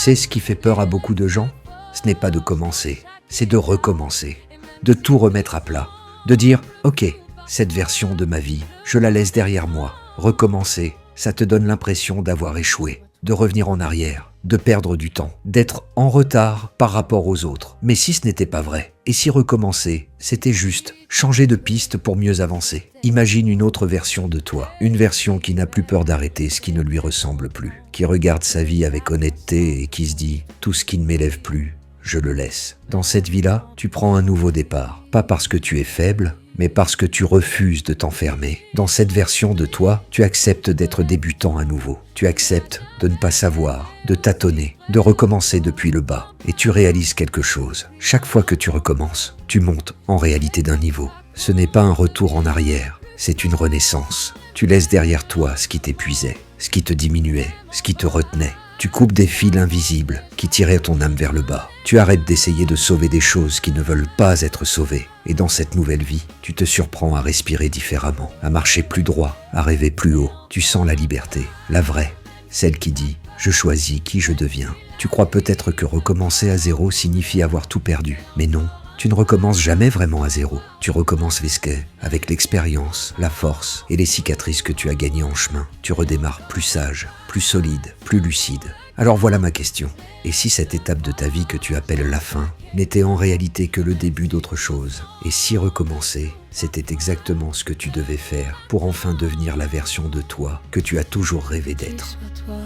sais ce qui fait peur à beaucoup de gens? Ce n'est pas de commencer, c'est de recommencer, de tout remettre à plat, de dire « Ok, cette version de ma vie, je la laisse derrière moi. » Recommencer, ça te donne l'impression d'avoir échoué, de revenir en arrière, de perdre du temps, d'être en retard par rapport aux autres. Mais si ce n'était pas vrai, et si recommencer, c'était juste changer de piste pour mieux avancer. Imagine une autre version de toi, une version qui n'a plus peur d'arrêter ce qui ne lui ressemble plus, qui regarde sa vie avec honnêteté et qui se dit « Tout ce qui ne m'élève plus, je le laisse. » Dans cette vie-là, tu prends un nouveau départ, pas parce que tu es faible, mais parce que tu refuses de t'enfermer. Dans cette version de toi, tu acceptes d'être débutant à nouveau. Tu acceptes de ne pas savoir, de tâtonner, de recommencer depuis le bas. Et tu réalises quelque chose. Chaque fois que tu recommences, tu montes en réalité d'un niveau. Ce n'est pas un retour en arrière, c'est une renaissance. Tu laisses derrière toi ce qui t'épuisait, ce qui te diminuait, ce qui te retenait. Tu coupes des fils invisibles qui tiraient ton âme vers le bas. Tu arrêtes d'essayer de sauver des choses qui ne veulent pas être sauvées. Et dans cette nouvelle vie, tu te surprends à respirer différemment, à marcher plus droit, à rêver plus haut. Tu sens la liberté, la vraie, celle qui dit « Je choisis qui je deviens ». Tu crois peut-être que recommencer à zéro signifie avoir tout perdu. Mais non, tu ne recommences jamais vraiment à zéro. Tu recommences avec l'expérience, la force et les cicatrices que tu as gagnées en chemin. Tu redémarres plus sage, plus solide, plus lucide. Alors voilà ma question. Et si cette étape de ta vie que tu appelles la fin n'était en réalité que le début d'autre chose? Et si recommencer, c'était exactement ce que tu devais faire pour enfin devenir la version de toi que tu as toujours rêvé d'être? Sois toi.